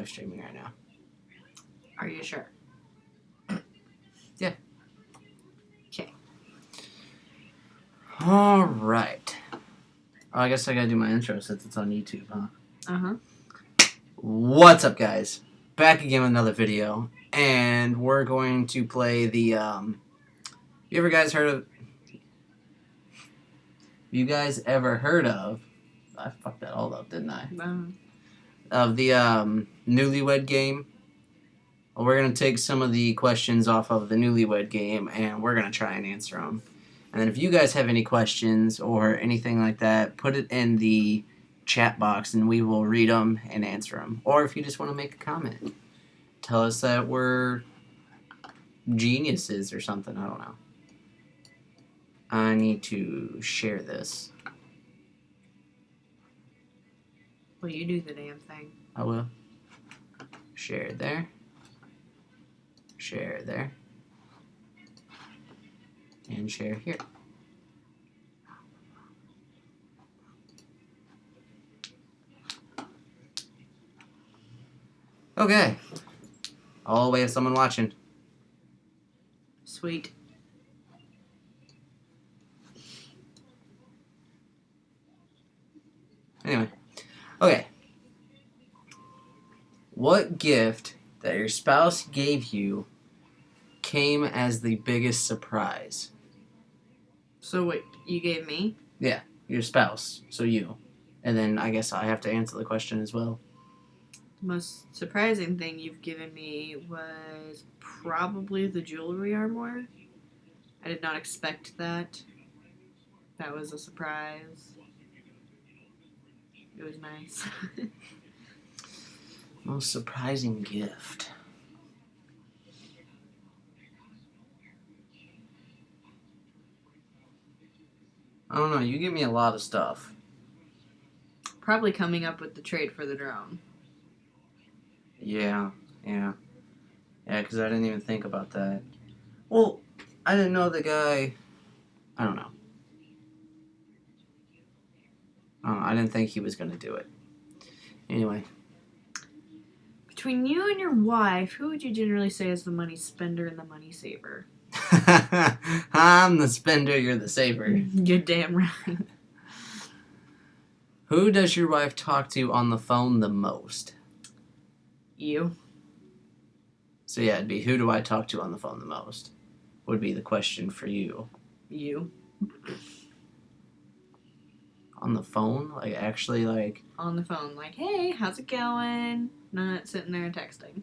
live streaming right now. Are you sure? Yeah. Okay. All right. Oh, I guess I gotta do my intro since it's on YouTube, huh? Uh-huh. What's up, guys? Back again with another video, and we're going to play the, you guys ever heard of, I fucked that all up, didn't I? Of the, Newlywed Game. Well, we're gonna take some of the questions off of the Newlywed Game, and we're gonna try and answer them. And then if you guys have any questions or anything like that, put it in the chat box and we will read them and answer them. Or if you just want to make a comment, tell us that we're geniuses or something. I don't know. I need to share this. Well, you do the damn thing. I will. Share it there. Share there. And share here. Okay. Oh, we have someone watching. Sweet. Anyway. Okay. What gift that your spouse gave you came as the biggest surprise? So what you gave me? Yeah, your spouse. So you. And then I guess I have to answer the question as well. The most surprising thing you've given me was probably the jewelry armoire. I did not expect that. That was a surprise. It was nice. Most surprising gift. I don't know. You give me a lot of stuff. Probably coming up with the trade for the drone. Yeah, because I didn't even think about that. Well, I didn't know the guy. I don't know. I didn't think he was going to do it. Anyway. Between you and your wife, who would you generally say is the money spender and the money saver? I'm the spender, you're the saver. You're damn right. Who does your wife talk to on the phone the most? You. So yeah, it'd be who do I talk to on the phone the most? Would be the question for you. You. On the phone? Like, actually, like... On the phone, like, hey, how's it going? Not sitting there texting.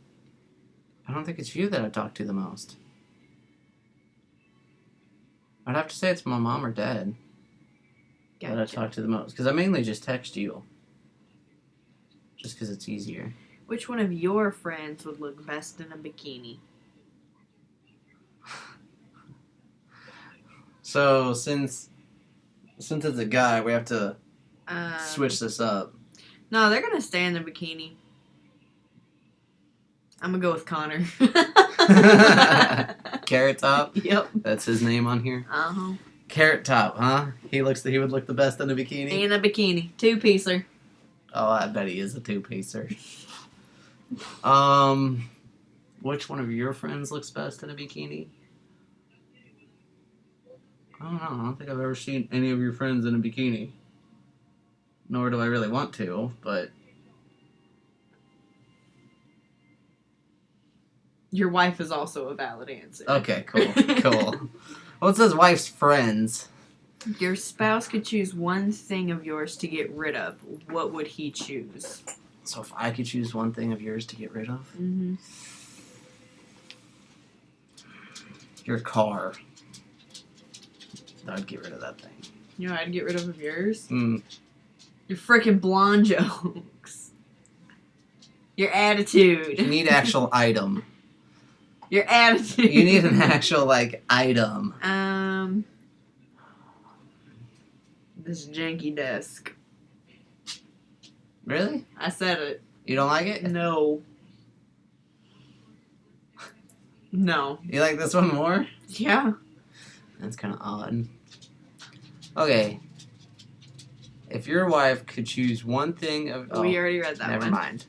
I don't think it's you that I talk to the most. I'd have to say it's my mom or dad that I talk to the most. Because I mainly just text you. Just because it's easier. Which one of your friends would look best in a bikini? So, since it's a guy, we have to switch this up. No, they're going to stay in the bikini. I'm going to go with Connor. Carrot Top? Yep. That's his name on here? Uh-huh. Carrot Top, huh? He would look the best in a bikini? In a bikini. Two-piecer. Oh, I bet he is a two-piecer. Which one of your friends looks best in a bikini? I don't know. I don't think I've ever seen any of your friends in a bikini. Nor do I really want to, but... Your wife is also a valid answer. Okay, cool. Well, it says wife's friends. Your spouse could choose one thing of yours to get rid of. What would he choose? So if I could choose one thing of yours to get rid of? Mm-hmm. Your car. I'd get rid of that thing. You know what I'd get rid of yours? Mm. Your freaking blonde jokes. Your attitude. You need actual item. Your attitude. You need an actual, like, item. This janky desk. Really? I said it. You don't like it? No. No. You like this one more? Yeah. That's kind of odd. Okay. If your wife could choose one thing of... We already read that never one. mind.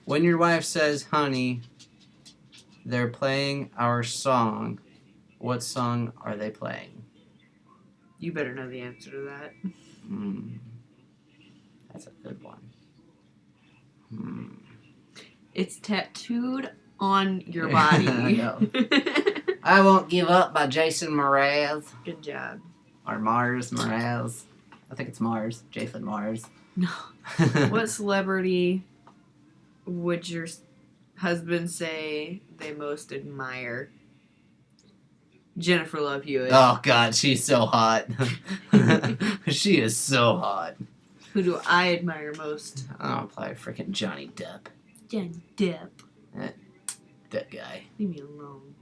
When your wife says, honey, they're playing our song, what song are they playing? You better know the answer to that. That's a good one. It's tattooed on your body. I know. I Won't Give Up by Jason Mraz. Good job. Or Mars, Mraz. I think it's Mars. Jason Mars. No. What celebrity would your husband say they most admire? Jennifer Love Hewitt. Oh, God, she's so hot. She is so hot. Who do I admire most? Oh, probably freaking Johnny Depp. Johnny Depp. That guy. Leave me alone.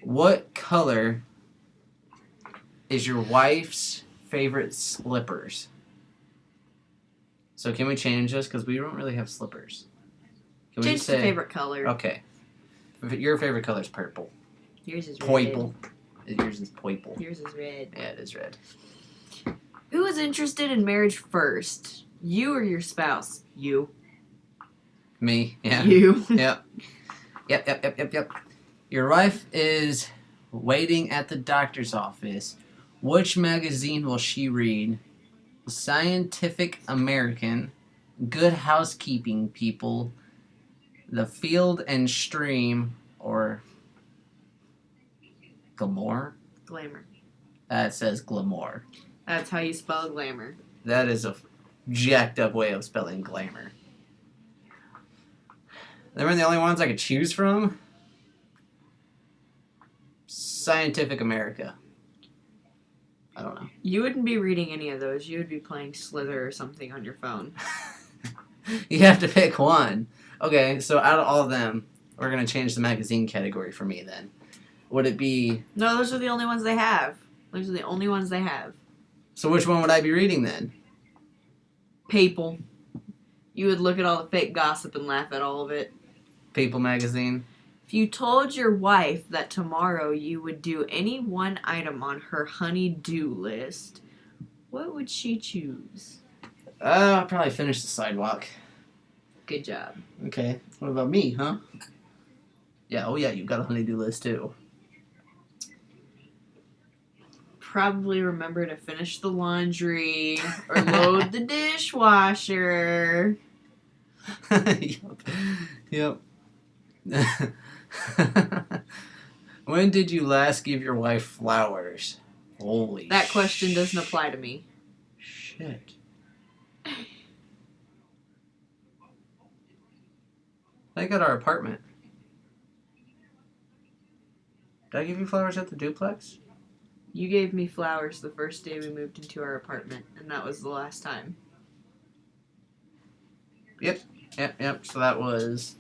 What color is your wife's favorite slippers? So can we change this? Because we don't really have slippers. Can we Change say the favorite color. Okay. Your favorite color is purple. Yours is red. Purple. Yours is purple. Yours is red. Yeah, it is red. Who was interested in marriage first? You or your spouse? You. Me. Yeah. You. Yep. Your wife is waiting at the doctor's office. Which magazine will she read? Scientific American, Good Housekeeping People, The Field and Stream, or Glamour? Glamour. It says Glamour. That's how you spell glamour. That is a jacked up way of spelling glamour. They were the only ones I could choose from. Scientific America. I don't know. You wouldn't be reading any of those. You would be playing Slither or something on your phone. You have to pick one. Okay, so out of all of them, we're going to change the magazine category for me then. Would it be... No, those are the only ones they have. Those are the only ones they have. So which one would I be reading then? People. You would look at all the fake gossip and laugh at all of it. People magazine. If you told your wife that tomorrow you would do any one item on her honey-do list, what would she choose? I'll probably finish the sidewalk. Good job. Okay. What about me, huh? Yeah, oh yeah, you've got a honey-do list too. Probably remember to finish the laundry or load the dishwasher. Yep. When did you last give your wife flowers? Holy That question doesn't apply to me. shit. I got our apartment. Did I give you flowers at the duplex? You gave me flowers the first day we moved into our apartment, and that was the last time. Yep. So that was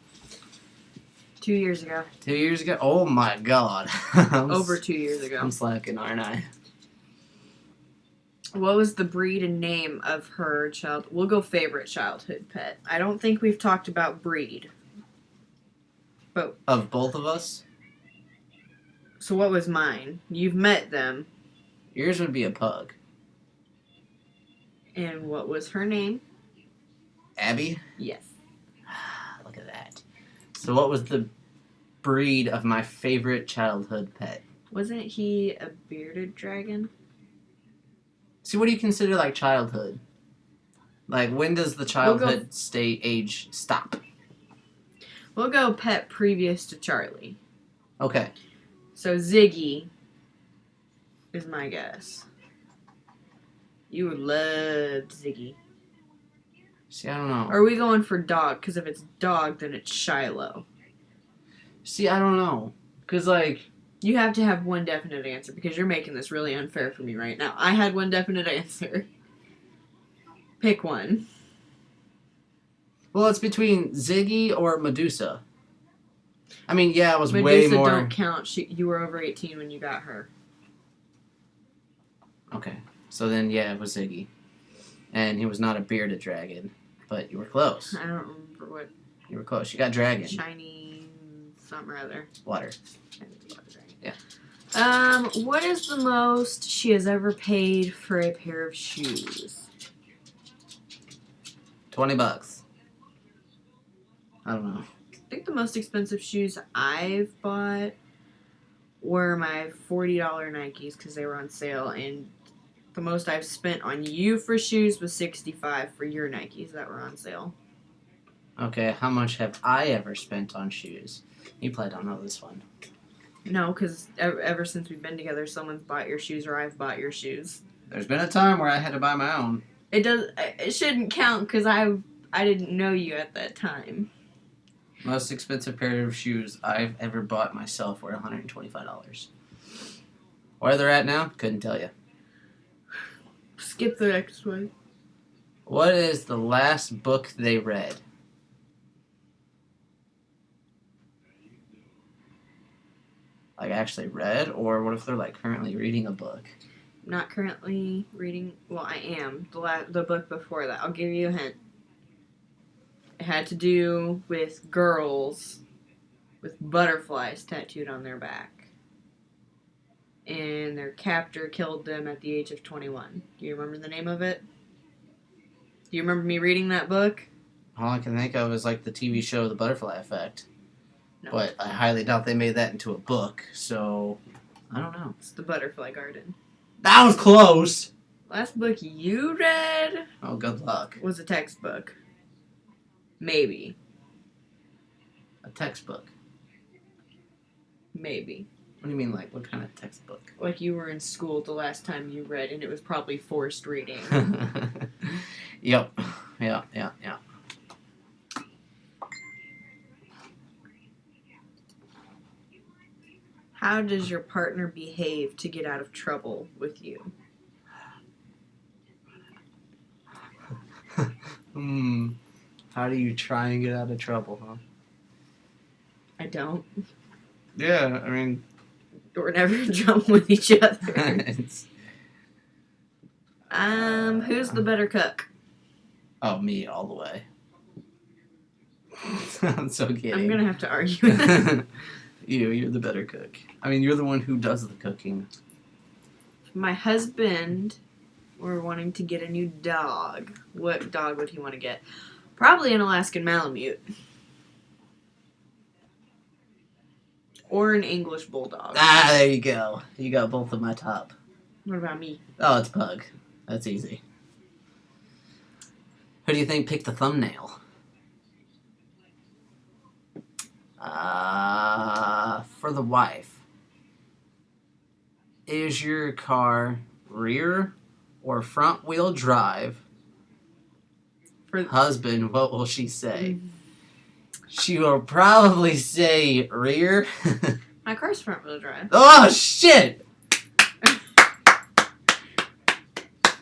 2 years ago. 2 years ago. Oh my god. Over 2 years ago. I'm slacking, aren't I? What was the breed and name of her child? We'll go favorite childhood pet. I don't think we've talked about breed. But Of both of us? so what was mine? You've met them. Yours would be a pug. And what was her name? Abby? Yes. Look at that. So what was the breed of my favorite childhood pet? Wasn't he a bearded dragon? See, what do you consider like childhood? Like, when does the childhood age stop? We'll go pet previous to Charlie. Okay. So Ziggy is my guess. You would love Ziggy. See, I don't know. Or are we going for dog? Because if it's dog, then it's Shiloh. See, I don't know. Because, like... You have to have one definite answer because you're making this really unfair for me right now. I had one definite answer. Pick one. Well, it's between Ziggy or Medusa. I mean, yeah, I was way Medusa more... don't count. You were over 18 when you got her. Okay. So then, yeah, it was Ziggy. And he was not a bearded dragon. But you were close. I don't remember what. You were close. You got dragon. Shiny something or other. Water. Yeah. What is the most she has ever paid for a pair of shoes? $20. I don't know. I think the most expensive shoes I've bought were my $40 Nikes because they were on sale, and the most I've spent on you for shoes was $65 for your Nikes that were on sale. Okay, how much have I ever spent on shoes? You probably don't know this one. No, because ever since we've been together, someone's bought your shoes or I've bought your shoes. There's been a time where I had to buy my own. It shouldn't count because I didn't know you at that time. Most expensive pair of shoes I've ever bought myself were $125. Where they're at now, couldn't tell you. Skip the next one. What is the last book they read? Like actually read, or what if they're like currently reading a book? Not currently reading. Well, I am. The book before that. I'll give you a hint. It had to do with girls with butterflies tattooed on their back. And their captor killed them at the age of 21. Do you remember the name of it? Do you remember me reading that book? All I can think of is like the TV show The Butterfly Effect. No. But I highly doubt they made that into a book, so I don't know. It's The Butterfly Garden. That was close! Last book you read Oh, good luck. was a textbook. Maybe. A textbook. Maybe. What do you mean, like, what kind of textbook? Like you were in school the last time you read, and it was probably forced reading. Yep. Yeah. How does your partner behave to get out of trouble with you? How do you try and get out of trouble, huh? I don't. Yeah, I mean... We're never in trouble with each other. it's... Who's the better cook? Oh, me, all the way. I'm so kidding. I'm gonna have to argue with that. You're the better cook. I mean, you're the one who does the cooking. My husband, we're wanting to get a new dog. What dog would he want to get? Probably an Alaskan Malamute. Or an English Bulldog. Ah, there you go. You got both of my top. What about me? Oh, it's Pug. That's easy. Who do you think picked the thumbnail? For the wife. Is your car rear or front wheel drive? For husband, what will she say? She will probably say rear. My car's front wheel drive. Oh, shit!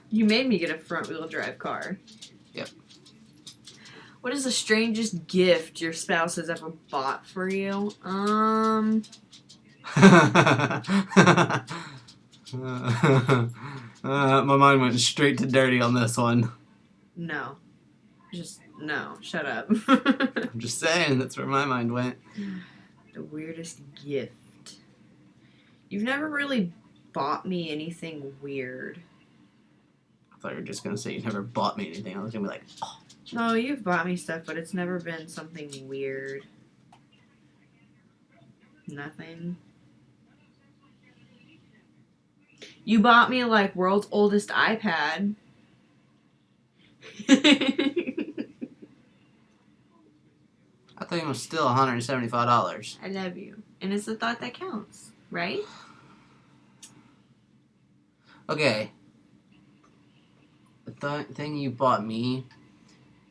You made me get a front wheel drive car. Yep. What is the strangest gift your spouse has ever bought for you? My mind went straight to dirty on this one. No. Just, no. Shut up. I'm just saying, that's where my mind went. The weirdest gift. You've never really bought me anything weird. I thought you were just going to say you never bought me anything. I was going to be like, oh. No, you've bought me stuff, but it's never been something weird. Nothing. You bought me, like, world's oldest iPad. I thought it was still $175. I love you. And it's the thought that counts, right? Okay. The thing you bought me,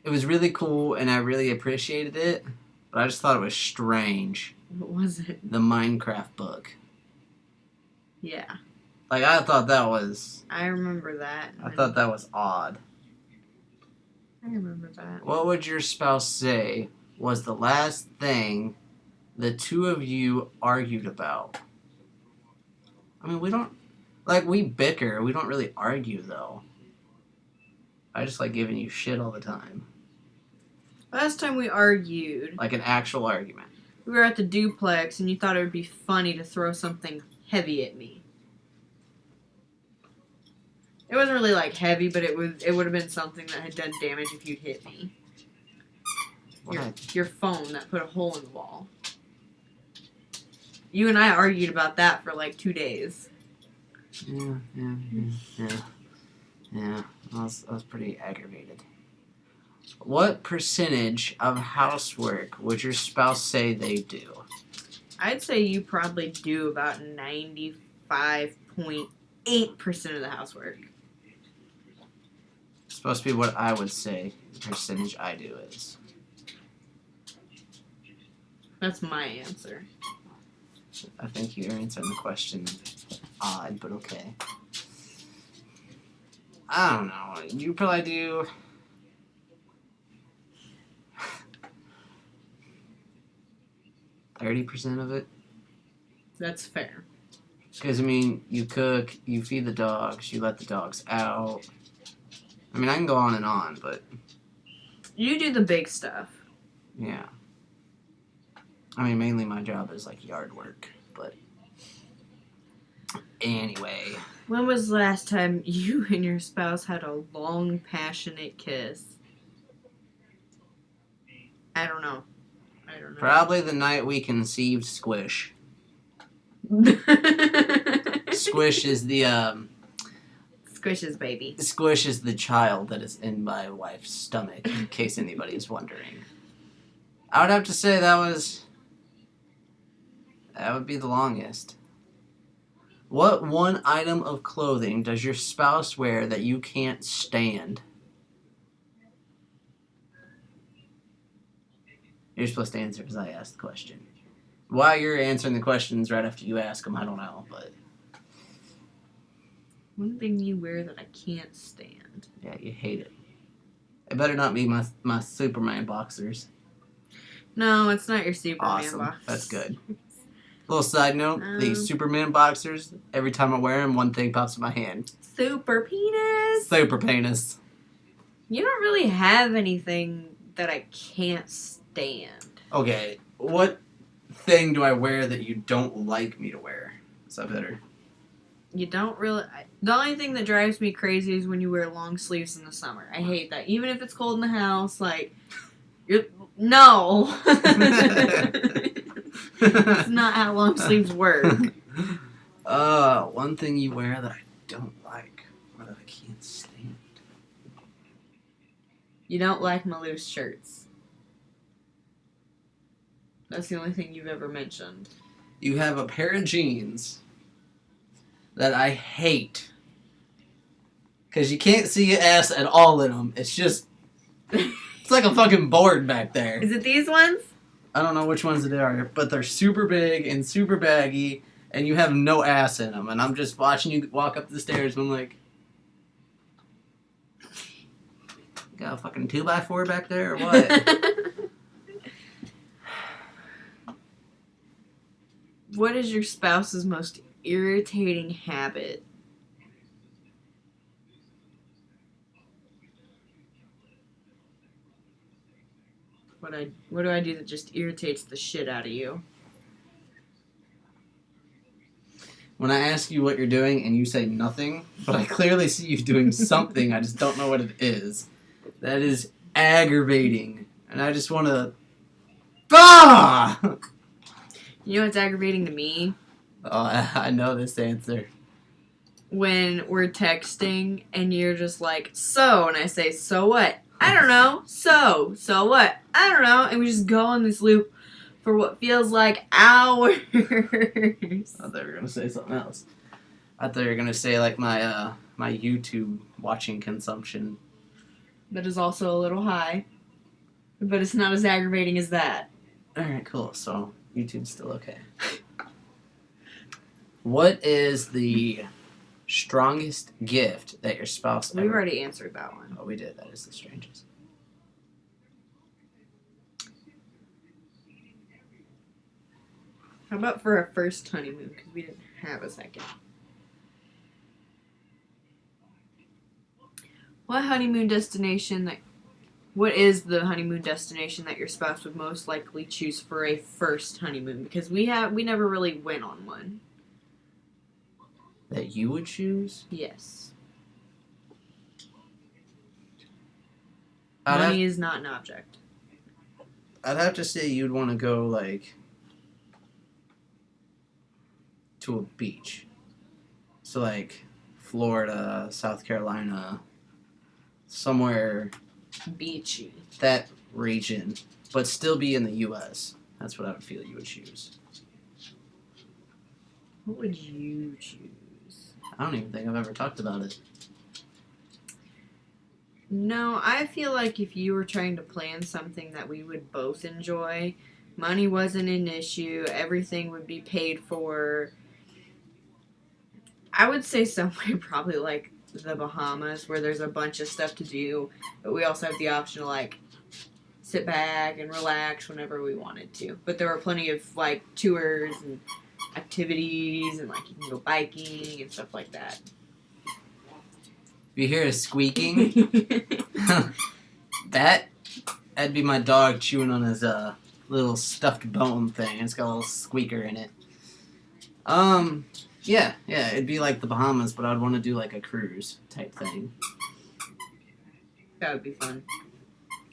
it was really cool and I really appreciated it, but I just thought it was strange. What was it? The Minecraft book. Yeah. Like, I thought that was... I remember that. I thought that was odd. I remember that. What would your spouse say was the last thing the two of you argued about? I mean, we don't... Like, we bicker. We don't really argue, though. I just like giving you shit all the time. Last time we argued, Like an actual argument. we were at the duplex and you thought it would be funny to throw something heavy at me. It wasn't really like heavy, but it would have been something that had done damage if you'd hit me. Your phone that put a hole in the wall. You and I argued about that for like 2 days. Yeah. I was pretty aggravated. What percentage of housework would your spouse say they do? I'd say you probably do about 95.8% of the housework. It's supposed to be what I would say the percentage I do is. That's my answer. I think you're answering the question odd, but okay. I don't know. You probably do 30% of it. That's fair. Because, I mean, you cook, you feed the dogs, you let the dogs out. I mean, I can go on and on, but... You do the big stuff. Yeah. I mean, mainly my job is, like, yard work, but... Anyway. When was the last time you and your spouse had a long, passionate kiss? I don't know. Probably the night we conceived Squish. Squish is the, Squish's baby. Squish is the child that is in my wife's stomach, in case anybody is wondering. I would have to say that would be the longest. What one item of clothing does your spouse wear that you can't stand? You're supposed to answer because I asked the question. Why you're answering the questions right after you ask them, I don't know, but... One thing you wear that I can't stand. Yeah, you hate it. It better not be my Superman boxers. No, it's not your Superman Awesome. box. That's good. Little side note, these Superman boxers, every time I wear them, one thing pops in my hand. Super penis. Super penis. You don't really have anything that I can't stand. Okay, what thing do I wear that you don't like me to wear? Is that better? You don't really... The only thing that drives me crazy is when you wear long sleeves in the summer. I hate that. Even if it's cold in the house, like... No! That's not how long sleeves work. One thing you wear that I don't like, or that I can't stand. You don't like my loose shirts. That's the only thing you've ever mentioned. You have a pair of jeans that I hate. Because you can't see your ass at all in them. It's just... It's like a fucking board back there. Is it these ones? I don't know which ones they are, but they're super big and super baggy, and you have no ass in them. And I'm just watching you walk up the stairs, and I'm like... Got a fucking 2x4 back there, or what? What is your spouse's most irritating habit? What do I do that just irritates the shit out of you? When I ask you what you're doing and you say nothing, but I clearly see you doing something, I just don't know what it is. That is aggravating. And I just want to... Ah! You know what's aggravating to me? Oh, I know this answer. When we're texting and you're just like, so, and I say, so what? I don't know. So what? I don't know. And we just go on this loop for what feels like hours. I thought they were going to say something else. I thought you were going to say, like, my YouTube watching consumption. That is also a little high. But it's not as aggravating as that. Alright, cool. So, YouTube's still okay. What is the strongest gift that your spouse We've already answered that one. Oh, we did. That is the strangest. How about for our first honeymoon? Because we didn't have a second. What is the honeymoon destination that your spouse would most likely choose for a first honeymoon? Because we never really went on one. That you would choose? Yes. Money is not an object. I'd have to say you'd want to go, like, to a beach. So, like, Florida, South Carolina, somewhere Beachy. that region, but still be in the U.S. That's what I would feel you would choose. What would you choose? I don't even think I've ever talked about it. No, I feel like if you were trying to plan something that we would both enjoy, money wasn't an issue, everything would be paid for. I would say somewhere probably like the Bahamas where there's a bunch of stuff to do, but we also have the option to like sit back and relax whenever we wanted to. But there are plenty of like tours and activities and like you can go biking and stuff like that. If you hear a squeaking, that'd be my dog chewing on his little stuffed bone thing. It's got a little squeaker in it. Yeah, it'd be like the Bahamas, but I'd want to do like a cruise type thing. That would be fun.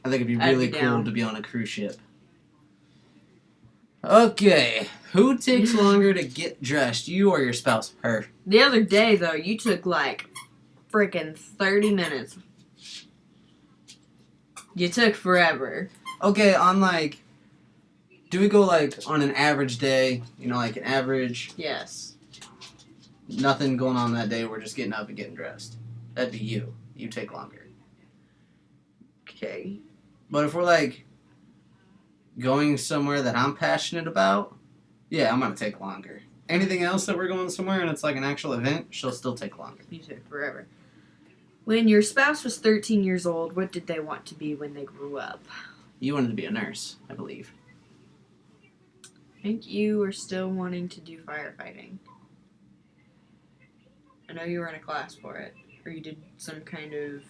I think it'd be I'd really be cool down. to be on a cruise ship. Okay, who takes longer to get dressed, you or your spouse? Her. The other day though, you took like freaking 30 minutes. You took forever. Okay, on like, do we go like on an average day? You know, like an average, Yes. nothing going on that day. We're just getting up and getting dressed. That'd be you. You take longer. Okay. But if we're like going somewhere that I'm passionate about, yeah, I'm gonna take longer. Anything else that we're going somewhere and it's like an actual event, she'll still take longer. You took forever. When your spouse was 13 years old, what did they want to be when they grew up? You wanted to be a nurse, I believe. I think you were still wanting to do firefighting. I know you were in a class for it, or you did some kind of.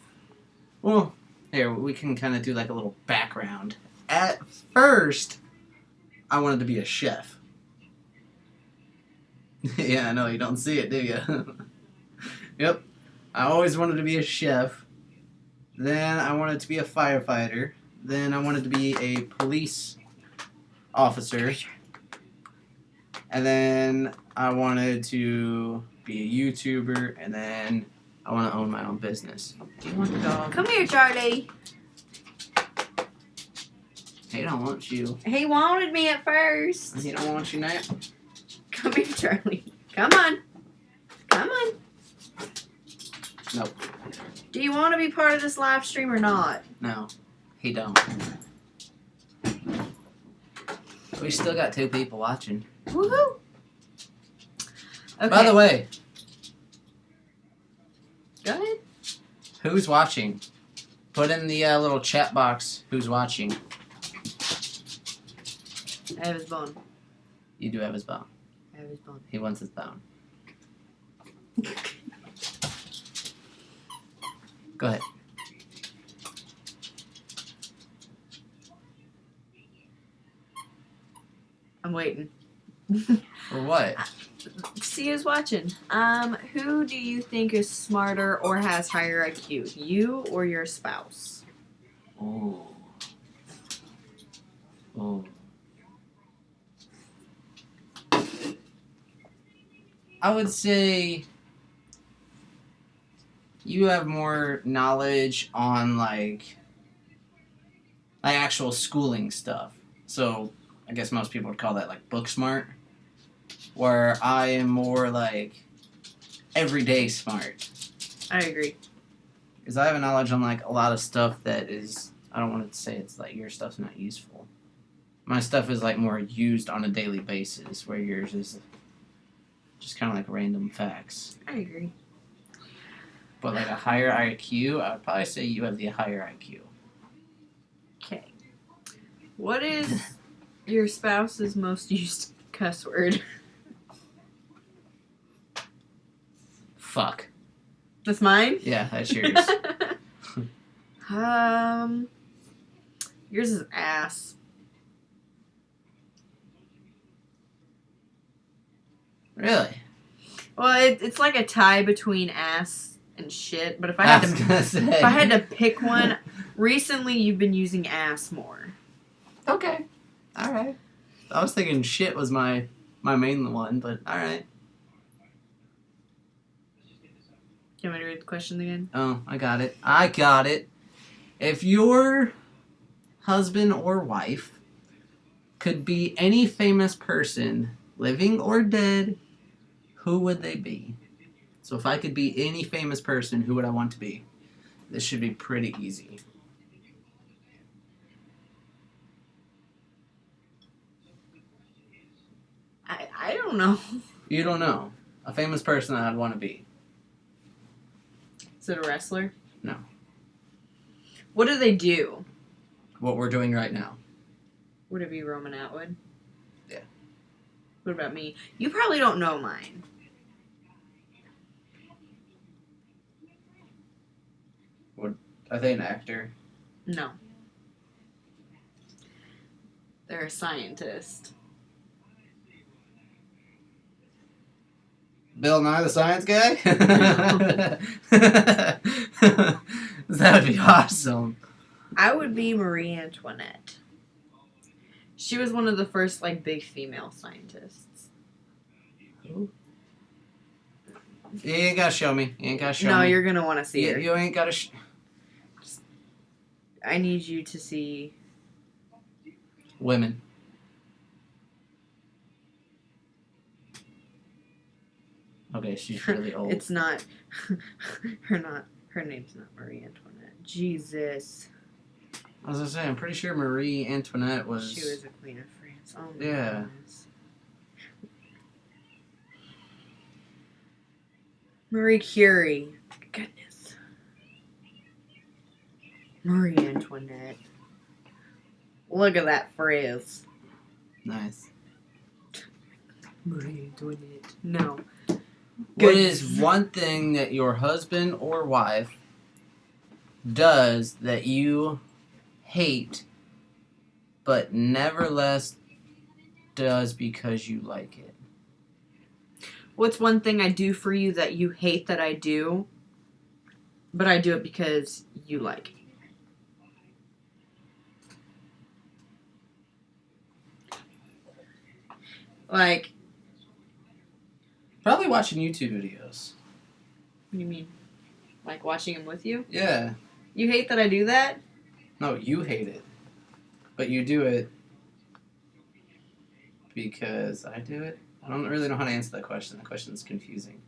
Well, here, we can kind of do like a little background. At first, I wanted to be a chef. Yeah, I know, you don't see it, do you? Yep. I always wanted to be a chef. Then I wanted to be a firefighter. Then I wanted to be a police officer. And then I wanted to be a YouTuber. And then I want to own my own business. Do you want the dog? Come here, Charlie. He don't want you. He wanted me at first. He don't want you now. Come here, Charlie. Come on. Come on. Nope. Do you want to be part of this live stream or not? No, he don't. We still got 2 people watching. Woohoo! Okay. By the way, Go ahead. who's watching? Put in the little chat box who's watching. I have his bone. You do have his bone. I have his bone. He wants his bone. Go ahead. I'm waiting. For what? See who's watching. Who do you think is smarter or has higher IQ? You or your spouse? Ooh. Ooh. I would say you have more knowledge on like actual schooling stuff. So I guess most people would call that like book smart. Where I am more like everyday smart. I agree. Because I have a knowledge on like a lot of stuff that is, I don't want to say it's like your stuff's not useful. My stuff is like more used on a daily basis, where yours is just kind of like random facts. I agree. But like a higher IQ, I would probably say you have the higher IQ. Okay. What is your spouse's most used cuss word? Fuck. That's mine? Yeah, that's yours. Yours is ass. Really? Well, it's like a tie between ass and shit. But if I I had was to, gonna say. if I had to pick one, Recently, you've been using ass more. Okay. All right. I was thinking shit was my main one, but all right. You want me to read the question again? Oh, I got it. If your husband or wife could be any famous person, living or dead, who would they be? So if I could be any famous person, who would I want to be? This should be pretty easy. I don't know. You don't know. A famous person that I'd want to be. Is it a wrestler? No. What do they do? What we're doing right now. Would it be Roman Atwood? Yeah. What about me? You probably don't know mine. Are they an actor? No. They're a scientist. Bill Nye the Science Guy? That would be awesome. I would be Marie Antoinette. She was one of the first, big female scientists. You ain't gotta show me. You ain't gotta show me. No, you're gonna want to see her. You ain't gotta I need you to see... Women. Okay, she's really old. It's not... Her name's not Marie Antoinette. Jesus. I was gonna say, I'm pretty sure Marie Antoinette was... She was a queen of France. Oh my Yeah. goodness. Marie Curie. Goodness. Marie Antoinette. Look at that frizz. Nice. Marie Antoinette. No. What is one thing that your husband or wife does that you hate, but nevertheless does because you like it? What's one thing I do for you that you hate that I do, but I do it because you like it? Probably watching YouTube videos. What do you mean? Like watching them with you? Yeah. You hate that I do that? No, you hate it. But you do it because I do it? I don't really know how to answer that question. That question's confusing.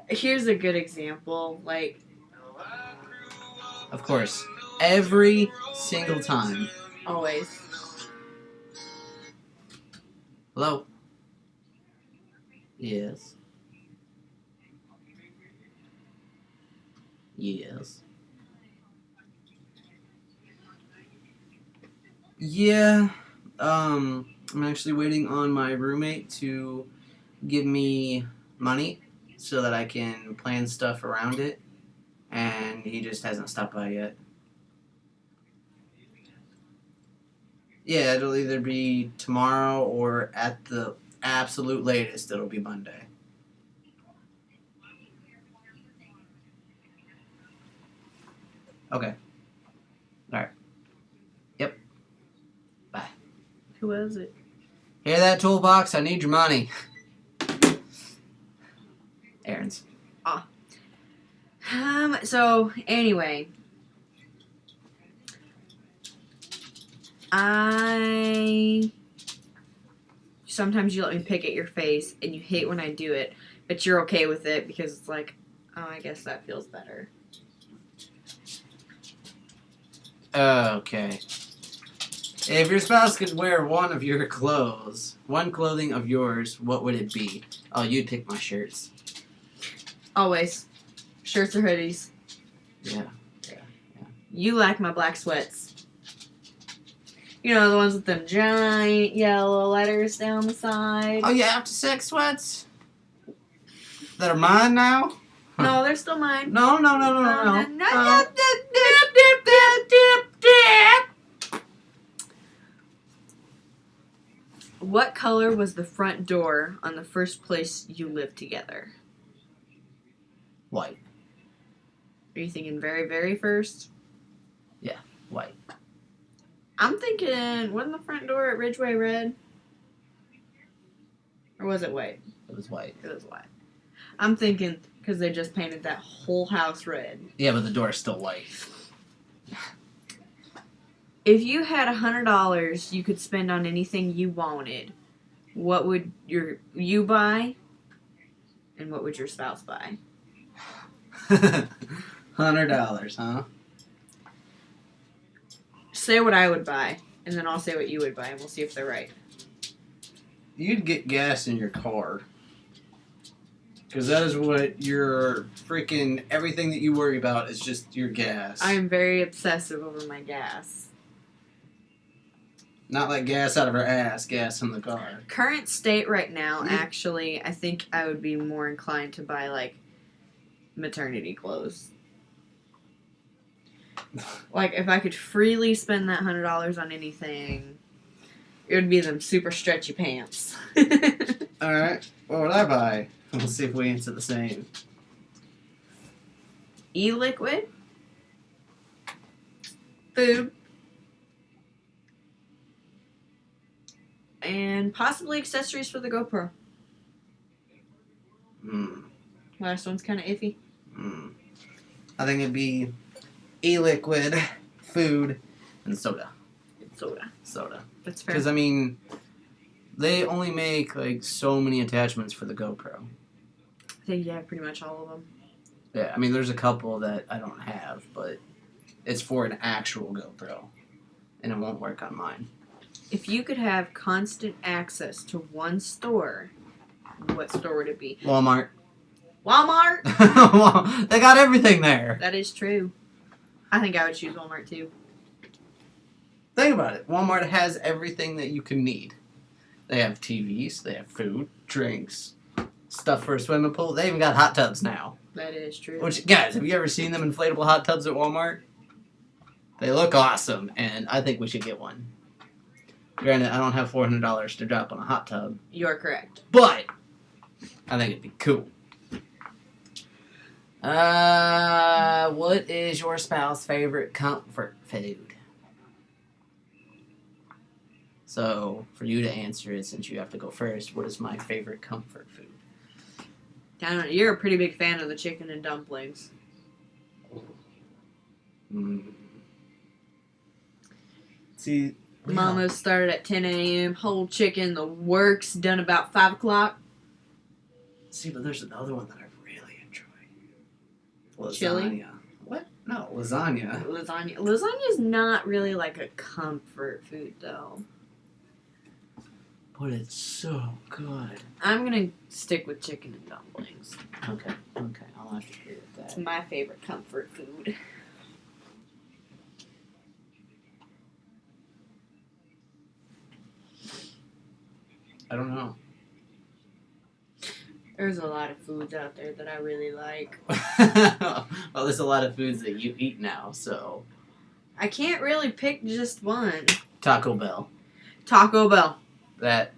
Here's a good example. Of course. Every single time. Always. Hello? Yes. Yes. Yeah. I'm actually waiting on my roommate to give me money so that I can plan stuff around it. And he just hasn't stopped by yet. Yeah, it'll either be tomorrow or at the absolute latest, it'll be Monday. Okay. Alright. Yep. Bye. Who is it? Hear that, toolbox? I need your money. Aaron's. So, anyway. Sometimes you let me pick at your face, and you hate when I do it, but you're okay with it because it's like, oh, I guess that feels better. Okay. If your spouse could wear one of your clothes, one clothing of yours, what would it be? Oh, you'd pick my shirts. Always. Shirts or hoodies. Yeah. You like my black sweats. You know, the ones with them giant yellow letters down the side. Oh, yeah, after sex sweats? That are mine now? No, they're still mine. No. What color was the front door on the first place you lived together? White. Are you thinking very, very first? White. I'm thinking, wasn't the front door at Ridgeway red? Or was it white? It was white. It was white. I'm thinking because they just painted that whole house red. Yeah, but the door is still white. If you had $100 you could spend on anything you wanted, what would you buy? And what would your spouse buy? $100, huh? Say what I would buy, and then I'll say what you would buy, and we'll see if they're right. You'd get gas in your car. Because that is what your freaking everything that you worry about is just your gas. I am very obsessive over my gas. Not like gas out of her ass, gas in the car. Current state right now, actually, I think I would be more inclined to buy, like, maternity clothes. Like, if I could freely spend that $100 on anything, it would be them super stretchy pants. Alright, what would I buy? We'll see if we answer the same. E-liquid. Food. And possibly accessories for the GoPro. Last one's kind of iffy. I think it'd be e-liquid, food, and soda. Soda. That's fair. Because, I mean, they only make, like, so many attachments for the GoPro. I think, yeah, pretty much all of them. Yeah, I mean, there's a couple that I don't have, but it's for an actual GoPro. And it won't work on mine. If you could have constant access to one store, what store would it be? Walmart. Walmart? They got everything there. That is true. I think I would choose Walmart too. Think about it. Walmart has everything that you can need. They have TVs, they have food, drinks, stuff for a swimming pool. They even got hot tubs now. That is true. Which, guys, have you ever seen them inflatable hot tubs at Walmart? They look awesome, and I think we should get one. Granted, I don't have $400 to drop on a hot tub. You're correct. But I think it'd be cool. What is your spouse's favorite comfort food? So, for you to answer it, since you have to go first, what is my favorite comfort food? I don't know. You're a pretty big fan of the chicken and dumplings. See, Mama's started at 10 a.m. Whole chicken, the works, done about 5 o'clock. See, but there's another one that I really enjoy. Lasagna. Chili? What? No, lasagna. Lasagna. Lasagna is not really like a comfort food, though. But it's so good. I'm gonna stick with chicken and dumplings. Okay, I'll have to agree with It's that. my favorite comfort food. I don't know. There's a lot of foods out there that I really like. Well, there's a lot of foods that you eat now, so. I can't really pick just one. Taco Bell. Taco Bell. That.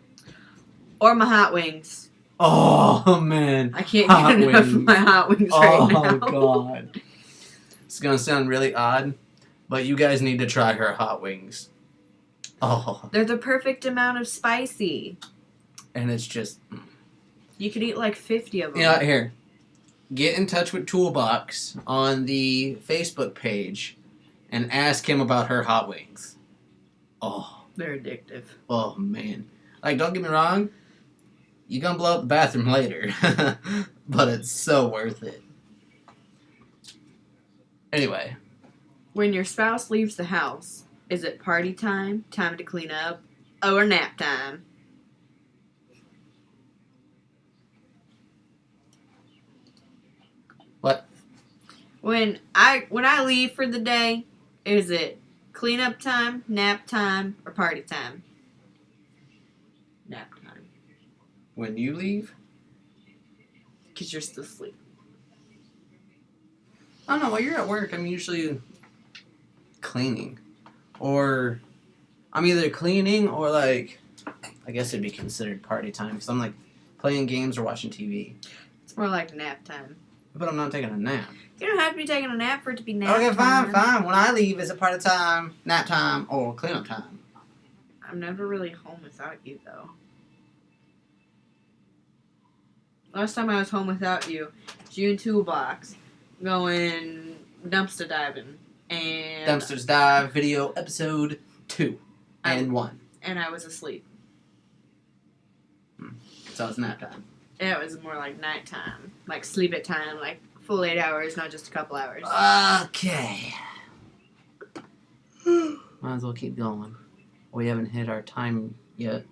Or my hot wings. Oh, man. I can't Hot get enough of wings. my hot wings right now. Oh, God. It's going to sound really odd, but you guys need to try her hot wings. Oh. They're the perfect amount of spicy. And it's just. You could eat like 50 of them. You know, here. Get in touch with Toolbox on the Facebook page and ask him about her hot wings. Oh. They're addictive. Oh, man. Like, don't get me wrong. You're going to blow up the bathroom later. But it's so worth it. Anyway. When your spouse leaves the house, is it party time, time to clean up, or nap time? What? When I leave for the day, is it cleanup time, nap time, or party time? Nap time. When you leave? Because you're still asleep. I don't know. While you're at work, I'm usually cleaning. Or I'm either cleaning or, like, I guess it'd be considered party time. Because I'm, like, playing games or watching TV. It's more like nap time. But I'm not taking a nap. You don't have to be taking a nap for it to be nap Okay, time. fine. When I leave, is it part of time, nap time, or cleanup time? I'm never really home without you, though. Last time I was home without you, was you and Toolbox going dumpster diving. And Dumpsters Dive video episode 2 and 1. And I was asleep. So it's nap time. It was more like nighttime. Like sleep at time, like full 8 hours, not just a couple hours. Okay. Might as well keep going. We haven't hit our time yet.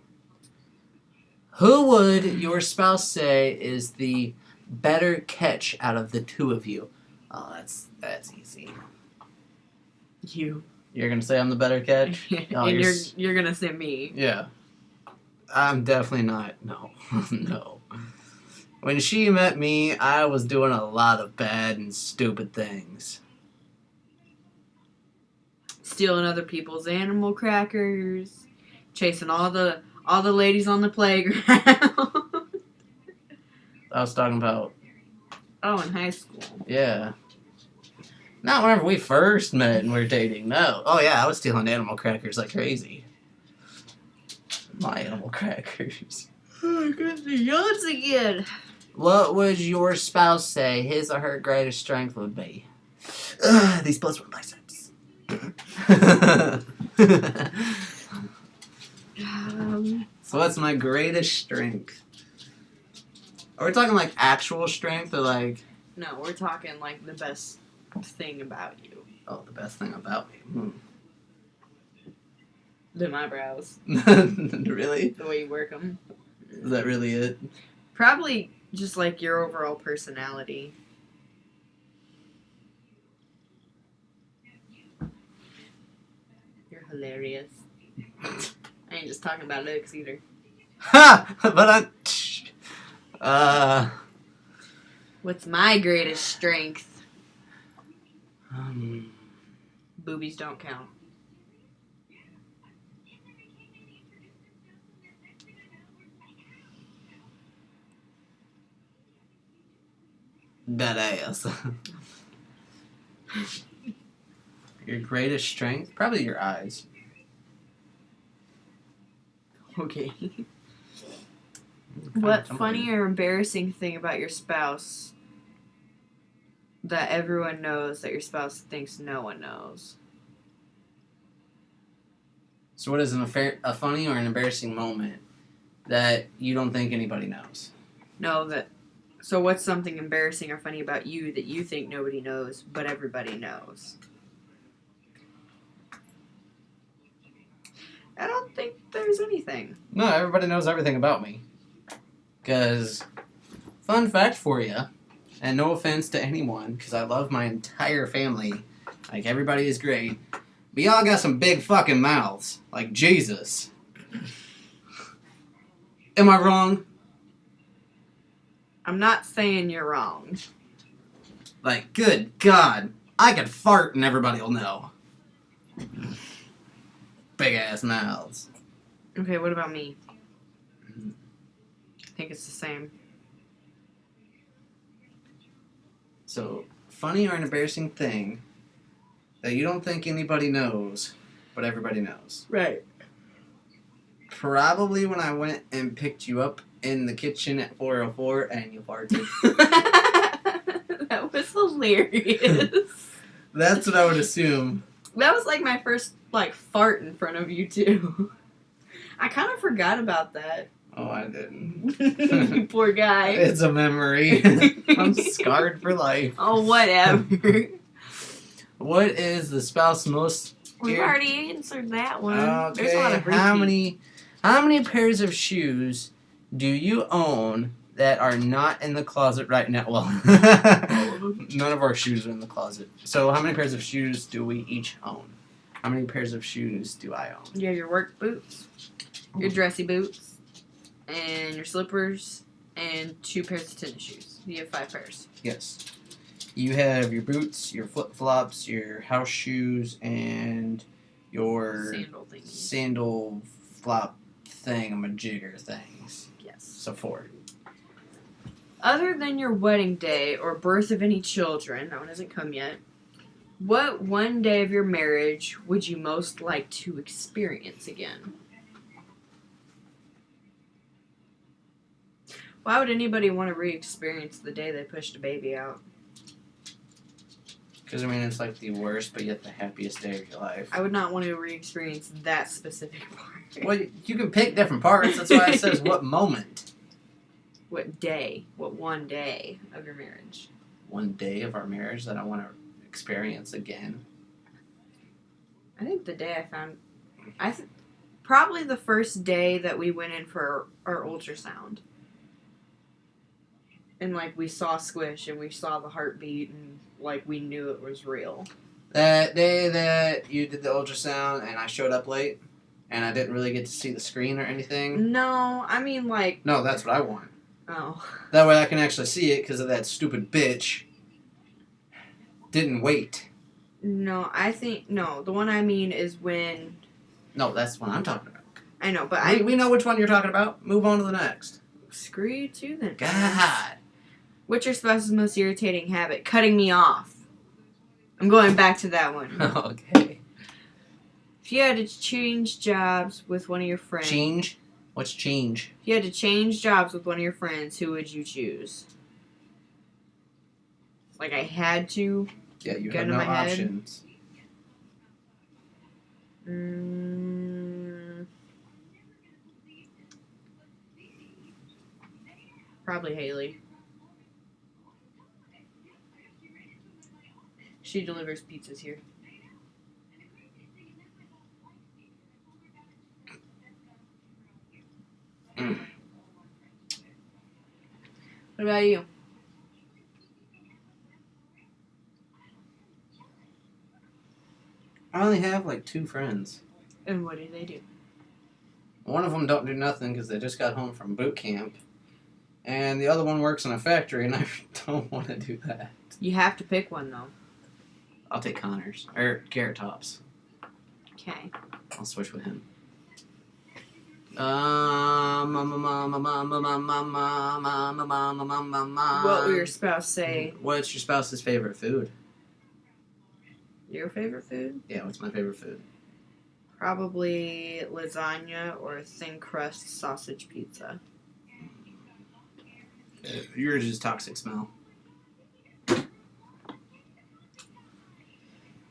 Who would your spouse say is the better catch out of the two of you? Oh, that's easy. You. You're gonna say I'm the better catch? Oh, And you're gonna say me. Yeah. I'm definitely not. No. No. When she met me, I was doing a lot of bad and stupid things. Stealing other people's animal crackers, chasing all the ladies on the playground. I was talking about, Oh, in high school. yeah. Not whenever we first met and we were dating, no. Oh yeah, I was stealing animal crackers like crazy. My animal crackers. Oh, goodness, once again. What would your spouse say his or her greatest strength would be? These plus one biceps. So what's my greatest strength? Are we talking like actual strength or like... No, we're talking like the best thing about you. Oh, the best thing about me. Them eyebrows. Really? The way you work them. Is that really it? Probably just like your overall personality. You're hilarious. I ain't just talking about looks either. Ha! But What's my greatest strength? um, Boobies don't count. that ass. Your greatest strength? Probably your eyes. Okay. What funny or embarrassing thing about your spouse that everyone knows that your spouse thinks no one knows? So what is a funny or an embarrassing moment that you don't think anybody knows? No, that. So what's something embarrassing or funny about you that you think nobody knows, but everybody knows? I don't think there's anything. No, everybody knows everything about me. Because, fun fact for you, and no offense to anyone, because I love my entire family, like everybody is great, but y'all got some big fucking mouths, like Jesus. Am I wrong? I'm not saying you're wrong. Like, good God, I could fart and everybody will know. Big ass mouths. Okay, what about me? I think it's the same. So, funny or an embarrassing thing that you don't think anybody knows, but everybody knows. Right. Probably when I went and picked you up in the kitchen at 404 and you farted. That was hilarious. That's what I would assume. That was like my first fart in front of you too. I kind of forgot about that. Oh, I didn't. You poor guy. It's a memory. I'm scarred for life. Oh, whatever. What is the spouse most... We've already answered that one. Okay, There's a lot of repeats. how many pairs of shoes do you own that are not in the closet right now? Well, none of our shoes are in the closet. So how many pairs of shoes do we each own? How many pairs of shoes do I own? You have your work boots, your dressy boots, and your slippers, and 2 pairs of tennis shoes. You have 5 pairs. Yes. You have your boots, your flip-flops, your house shoes, and your Sandal thingies. sandal flop thingamajigger things. Yes. So 4. Other than your wedding day or birth of any children, that one hasn't come yet, what one day of your marriage would you most like to experience again? Why would anybody want to re-experience the day they pushed a baby out? Because, I mean, it's like the worst, but yet the happiest day of your life. I would not want to re-experience that specific part. Well, you can pick different parts. That's why it says what moment. What day? What one day of your marriage? One day of our marriage that I want to experience again. I think the day I found... probably the first day that we went in for our ultrasound. And, like, we saw Squish and we saw the heartbeat and, like, we knew it was real. That day that you did the ultrasound and I showed up late and I didn't really get to see the screen or anything. No, I mean, like... No, that's what I want. Oh. That way I can actually see it because of that stupid bitch. Didn't wait. No, I think... No, the one I mean is when... No, that's what I'm talking about. I know, but we know which one you're talking about. Move on to the next. Screw you too, then. God. What's your spouse's most irritating habit? Cutting me off. I'm going back to that one. Okay. If you had to change jobs with one of your friends... Change? What's change? If you had to change jobs with one of your friends, who would you choose? Like, I had to... Yeah, you Get have in no my head. options. Probably Haley. She delivers pizzas here. What about you? I only have like 2 friends. And what do they do? One of them don't do nothing because they just got home from boot camp. And the other one works in a factory and I don't want to do that. You have to pick one, though. I'll take Connors. Or Garrett Tops. Okay. I'll switch with him. What What will your spouse say? What's your spouse's favorite food? Your favorite food? Yeah, what's my favorite food? Probably lasagna or thin crust sausage pizza. Yours is Toxic Smell. If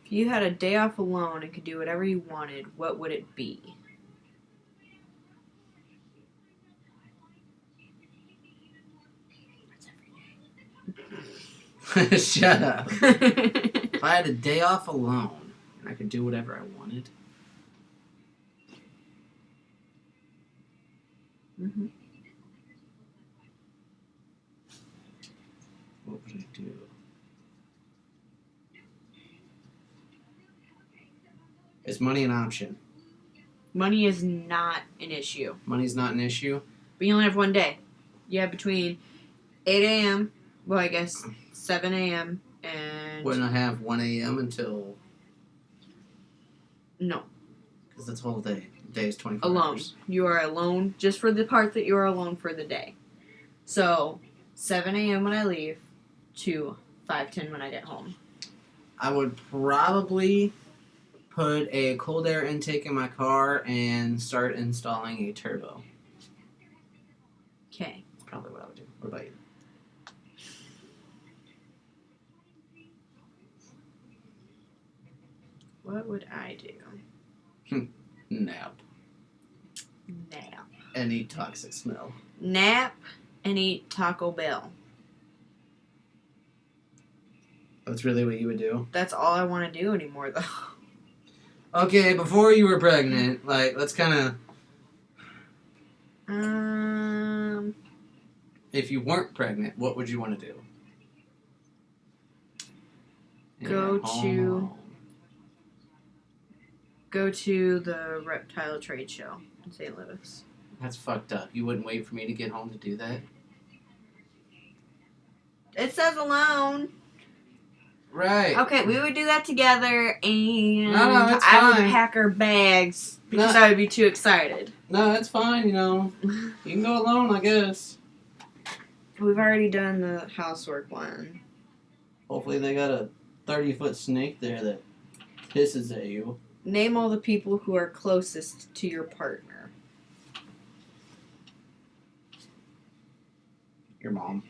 you had a day off alone and could do whatever you wanted, what would it be? Shut up. If I had a day off alone and I could do whatever I wanted. Mm-hmm. What would I do? Is money an option? Money is not an issue. Money's not an issue? But you only have one day. You have between 8 a.m., well, I guess 7 a.m. and... Wouldn't I have 1 a.m. until... No. Because that's the whole day. The day is 24 Alone. hours. You are alone just for the part that you are alone for the day. So, 7 a.m. when I leave to 5:10 when I get home. I would probably put a cold air intake in my car and start installing a turbo. Okay. That's probably what I would do. What about you? What would I do? Nap. Nap. And eat Toxic Smell. Nap and eat Taco Bell. That's really what you would do? That's all I want to do anymore, though. Okay, before you were pregnant, like, let's kind of... If you weren't pregnant, what would you want to do? Go to the reptile trade show in St. Louis. That's fucked up. You wouldn't wait for me to get home to do that? It says alone. Right. Okay, we would do that together, and No, it's I would fine. pack our bags because No. I would be too excited. No, that's fine, you know. You can go alone, I guess. We've already done the housework one. Hopefully they got a 30-foot snake there that pisses at you. Name all the people who are closest to your partner. Your mom.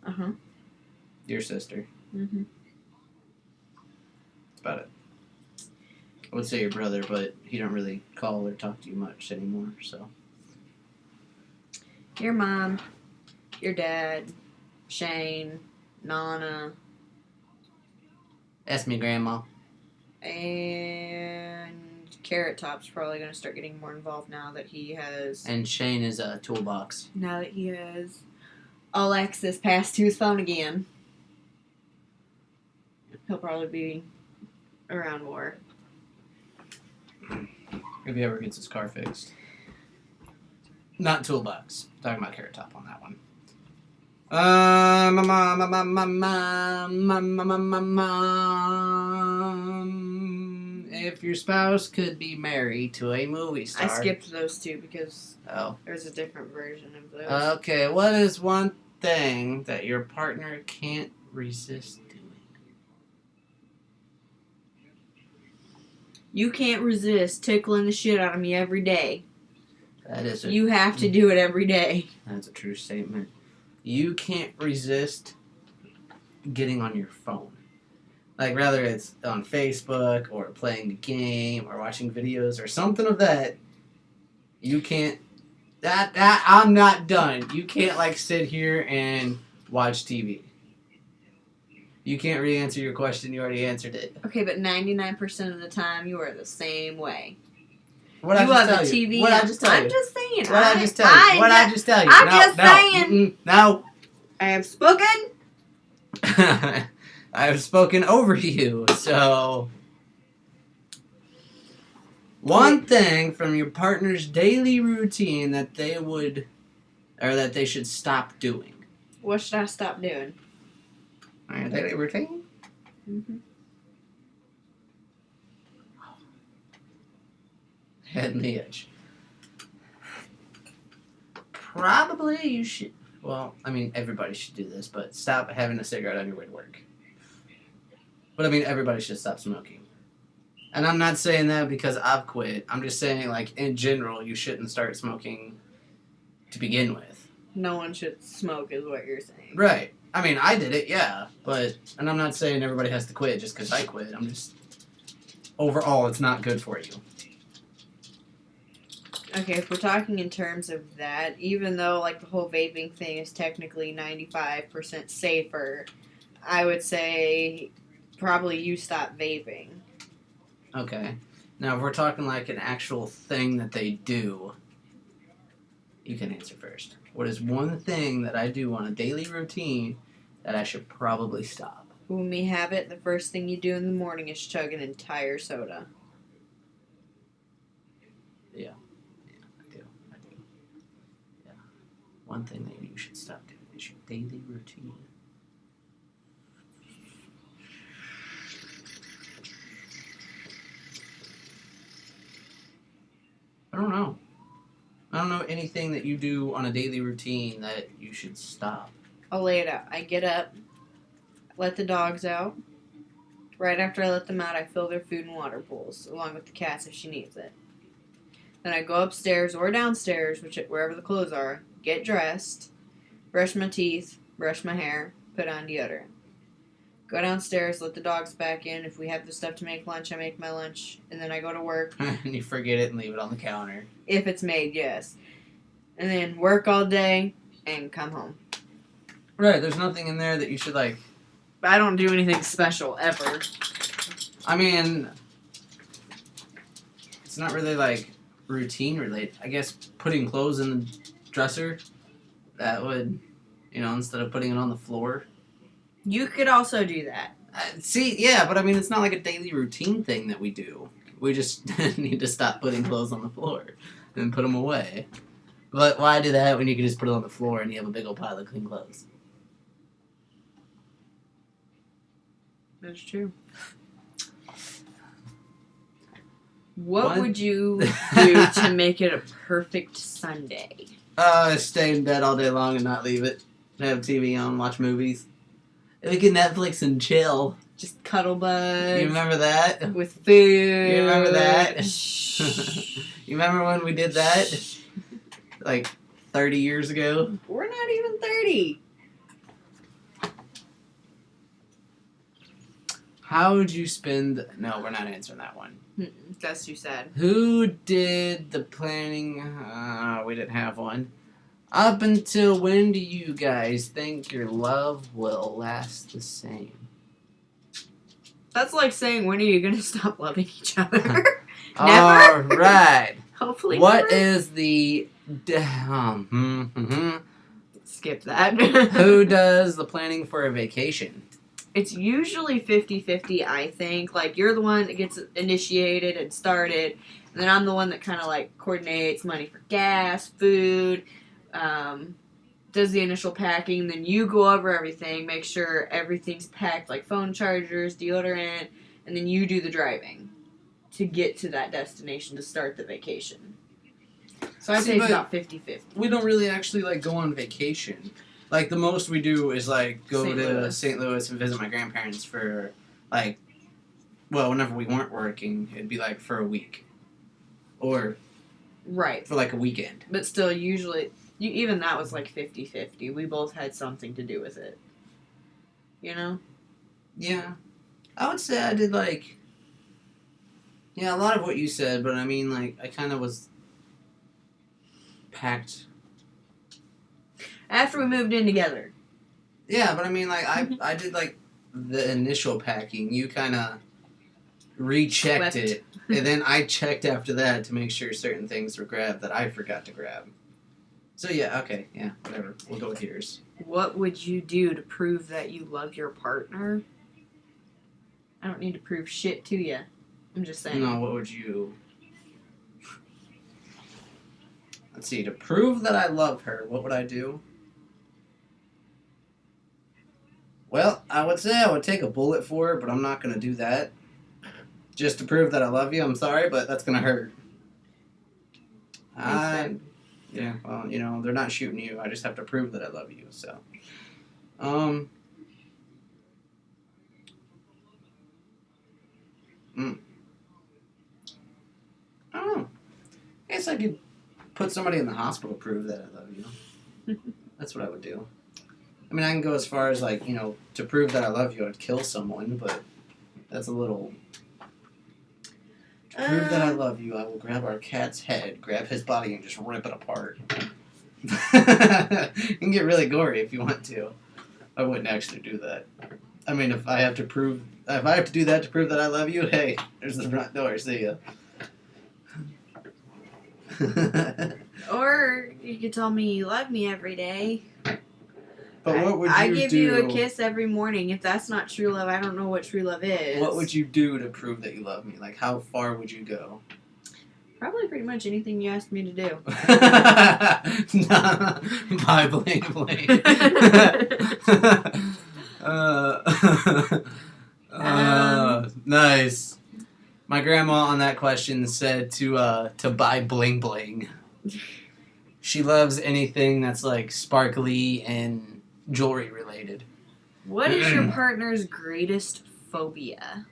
Uh-huh. Your sister. Mm-hmm. That's about it. I would say your brother, but he don't really call or talk to you much anymore, so. Your mom, your dad, Shane, Nana, Ask me, Grandma. and Carrot Top's probably going to start getting more involved now that he has... And Shane is a toolbox. Now that he has all access passed to his phone again. He'll probably be around more. If he ever gets his car fixed. Not toolbox. Talking about Carrot Top on that one. If your spouse could be married to a movie star. I skipped those two because Oh. there's a different version of those. Okay, what is one thing that your partner can't resist doing? You can't resist tickling the shit out of me every day. That is You have to do it every day. That's a true statement. You can't resist getting on your phone. Like, rather it's on Facebook or playing a game or watching videos or something of that, you can't... I'm not done. You can't, like, sit here and watch TV. You can't re-answer your question. You already answered it. Okay, but 99% of the time you are the same way. What you I have just the tell you? TV. What I just tell I'm you? just saying. What I just tell you? What I just tell you? I'm No, just no, saying. No. I have spoken. I have spoken over you, so... One thing from your partner's daily routine that they would... Or that they should stop doing. What should I stop doing? Your daily routine? Mm-hmm. Head on the edge. Probably you should... Well, I mean, everybody should do this, but stop having a cigarette on your way to work. But I mean, everybody should stop smoking. And I'm not saying that because I've quit. I'm just saying, like, in general, you shouldn't start smoking to begin with. No one should smoke is what you're saying. Right. I mean, I did it, yeah. But, and I'm not saying everybody has to quit just because I quit. I'm just, overall, it's not good for you. Okay, if we're talking in terms of that, even though, like, the whole vaping thing is technically 95% safer, I would say probably you stop vaping. Okay. Now, if we're talking like an actual thing that they do, you can answer first. What is one thing that I do on a daily routine that I should probably stop? When we have it, the first thing you do in the morning is chug an entire soda. Yeah. I do. Yeah. One thing that you should stop doing is your daily routine. I don't know. I don't know anything that you do on a daily routine that you should stop. I'll lay it out. I get up, let the dogs out. Right after I let them out, I fill their food and water bowls, along with the cats if she needs it. Then I go upstairs or downstairs, wherever the clothes are, get dressed, brush my teeth, brush my hair, put on deodorant. Go downstairs, let the dogs back in. If we have the stuff to make lunch, I make my lunch, and then I go to work. And you forget it and leave it on the counter. If it's made, yes. And then work all day and come home. Right, there's nothing in there that you should, like... But I don't do anything special, ever. I mean... It's not really, like, routine related. I guess putting clothes in the dresser, that would, you know, instead of putting it on the floor. You could also do that. See, yeah, but I mean, it's not like a daily routine thing that we do. We just need to stop putting clothes on the floor and put them away. But why do that when you can just put it on the floor and you have a big old pile of clean clothes? That's true. What would you do to make it a perfect Sunday? Stay in bed all day long and not leave it. Have TV on, watch movies. We can Netflix and chill. Just cuddle buds. You remember that? With food. You remember that? Shh. You remember when we did that? Like 30 years ago? We're not even 30. How would you spend... No, we're not answering that one. That's too sad. Who did the planning? We didn't have one. Up until when do you guys think your love will last the same? That's like saying, when are you going to stop loving each other? Never? All right. Hopefully What never. is the... Skip that. Who does the planning for a vacation? It's usually 50-50, I think. Like, you're the one that gets initiated and started, and then I'm the one that kind of, like, coordinates money for gas, food, does the initial packing, then you go over everything, make sure everything's packed, like phone chargers, deodorant, and then you do the driving to get to that destination to start the vacation. So I'd say it's about 50-50. We don't really actually, like, go on vacation. Like, the most we do is, like, go to St. Louis and visit my grandparents for, like, well, whenever we weren't working, it'd be, like, for a week. Or Right. for, like, a weekend. But still, usually, even that was, like, 50-50. We both had something to do with it. You know? Yeah. I would say I did, like... Yeah, a lot of what you said, but I mean, like, I kind of was packed... After we moved in together. Yeah, but I mean, like, I did, like, the initial packing. You kind of rechecked it. And then I checked after that to make sure certain things were grabbed that I forgot to grab. So, yeah, okay. Yeah, whatever. We'll go with yours. What would you do to prove that you love your partner? I don't need to prove shit to you. I'm just saying. No, what would you... Let's see. To prove that I love her, what would I do? Well, I would say I would take a bullet for her, but I'm not going to do that. Just to prove that I love you. I'm sorry, but that's going to hurt. Yeah, well, you know, they're not shooting you. I just have to prove that I love you, so. I don't know. I guess I could put somebody in the hospital to prove that I love you. That's what I would do. I mean, I can go as far as, like, you know, to prove that I love you, I'd kill someone, but that's a little... To prove that I love you, I will grab our cat's head, grab his body, and just rip it apart. You can get really gory if you want to. I wouldn't actually do that. I mean, if I have to do that to prove that I love you, hey, there's the front door, see ya. Or you could tell me you love me every day. But what would you do? I give you a kiss every morning. If that's not true love, I don't know what true love is. What would you do to prove that you love me? Like, how far would you go? Probably pretty much anything you asked me to do. Nah, bye, bling, bling. Nice. My grandma on that question said to buy bling bling. She loves anything that's like sparkly and jewelry related. What is your partner's greatest phobia?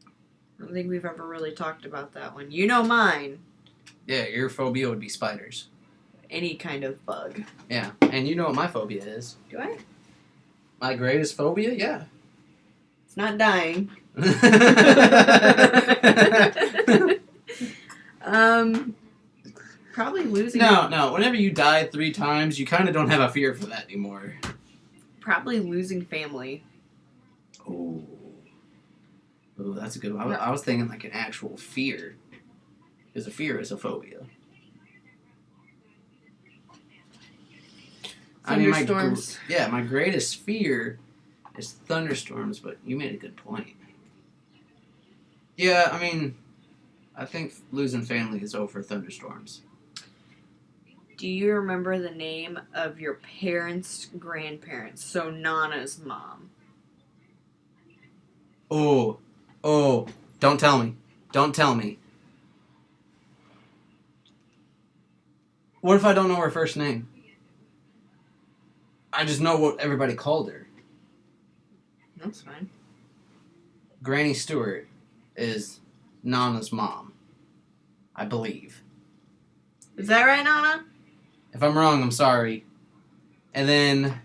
I don't think we've ever really talked about that one. You know mine. Yeah, your phobia would be spiders. Any kind of bug. Yeah, and you know what my phobia is. Do I? My greatest phobia? Yeah. It's not dying. Probably losing. No. Whenever you die 3 times, you kind of don't have a fear for that anymore. Probably losing family. Oh, that's a good one. I was thinking like an actual fear. Because a fear is a phobia. Thunderstorms. My greatest fear is thunderstorms, but you made a good point. Yeah, I mean, I think losing family is over thunderstorms. Do you remember the name of your parents' grandparents? So Nana's mom. Oh, don't tell me. Don't tell me. What if I don't know her first name? I just know what everybody called her. That's fine. Granny Stewart is Nana's mom, I believe. Is that right, Nana? If I'm wrong, I'm sorry. And then,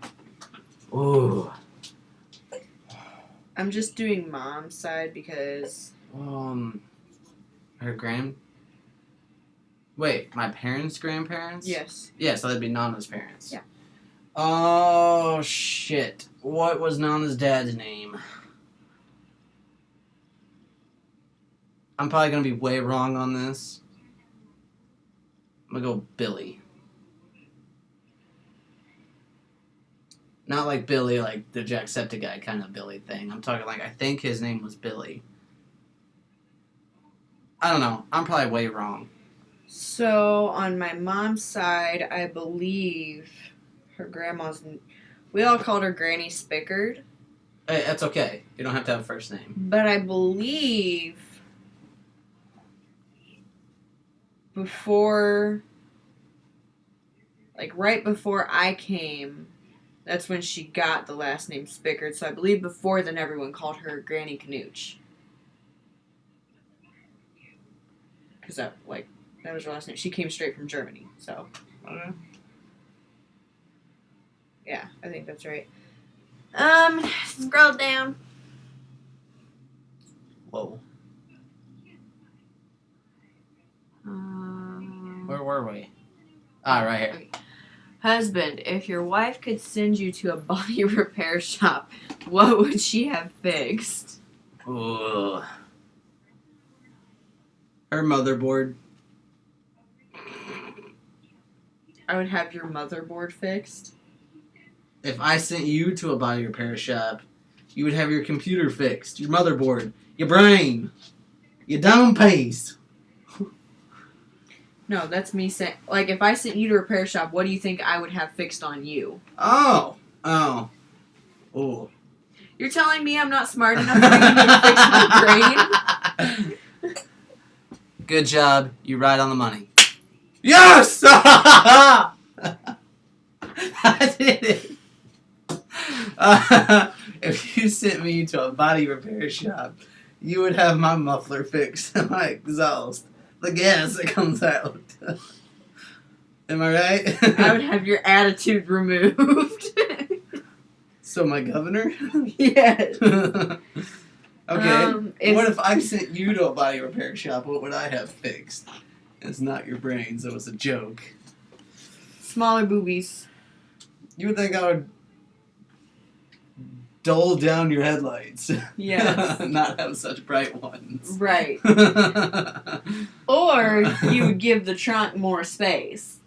ooh, I'm just doing mom's side because... her Wait, my parents' grandparents? Yes. Yeah, so that'd be Nana's parents. Yeah. Oh, shit. What was Nana's dad's name? I'm probably going to be way wrong on this. I'm going to go Billy. Not like Billy, like the Jacksepticeye kind of Billy thing. I'm talking like, I think his name was Billy. I don't know. I'm probably way wrong. So, on my mom's side, I believe her grandma's... We all called her Granny Spickard. Hey, that's okay. You don't have to have a first name. But I believe... Before... Like, right before I came... That's when she got the last name Spickard. So I believe before then everyone called her Granny Knooch. Because that was her last name. She came straight from Germany, so. Yeah, I think that's right. Scroll down. Whoa. Where were we? Right here. Okay. Husband, if your wife could send you to a body repair shop, what would she have fixed? Ooh. Her motherboard. I would have your motherboard fixed. If I sent you to a body repair shop, you would have your computer fixed, your motherboard, your brain, your dumb pace. No, that's me saying, like, if I sent you to a repair shop, what do you think I would have fixed on you? Oh. Ooh. You're telling me I'm not smart enough for you to fix my brain? Good job. You right on the money. Yes! I did it. If you sent me to a body repair shop, you would have my muffler fixed and my exhaust. The gas that comes out. Am I right? I would have your attitude removed. So my governor? Yes. Okay. What if I sent you to a body repair shop? What would I have fixed? It's not your brains. It was a joke. Smaller boobies. You would think I would dull down your headlights. Yes. Not have such bright ones. Right. Or you would give the trunk more space.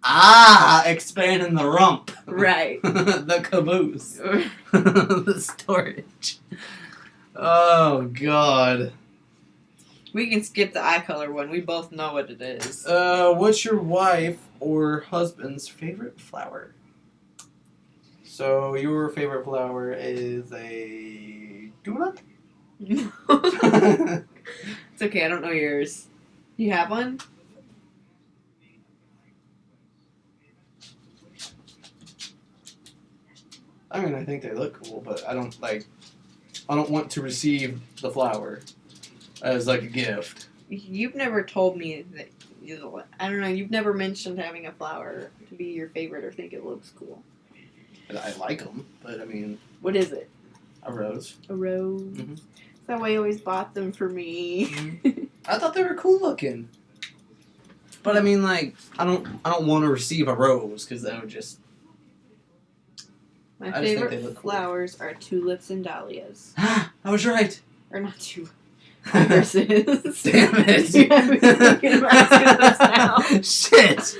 Expanding the rump. Right. The caboose. The storage. Oh, God. We can skip the eye color one. We both know what it is. What's your wife or husband's favorite flower? So, your favorite flower is a tulip? It's okay, I don't know yours. You have one? I mean, I think they look cool, but I don't want to receive the flower as like a gift. You've never told me that, I don't know, you've never mentioned having a flower to be your favorite or think it looks cool. I like them, but I mean... What is it? A rose. A rose. Mm-hmm. That's why you always bought them for me. I thought they were cool looking. But I mean, like, I don't want to receive a rose, because that would just... My I just think they favorite look cool. flowers are tulips and dahlias. I was right. Or not tulips. Irises. Damn it. You have me thinking about tulips now. Shit.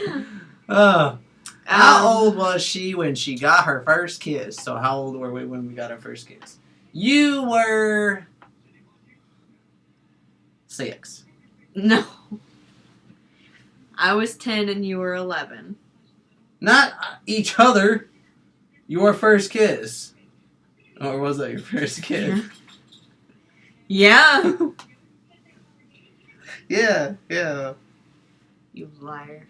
How old was she when she got her first kiss? So how old were we when we got our first kiss? You were 6. No. I was 10 and you were 11. Not each other. Your first kiss. Or was that your first kiss? Yeah. Yeah. You liar.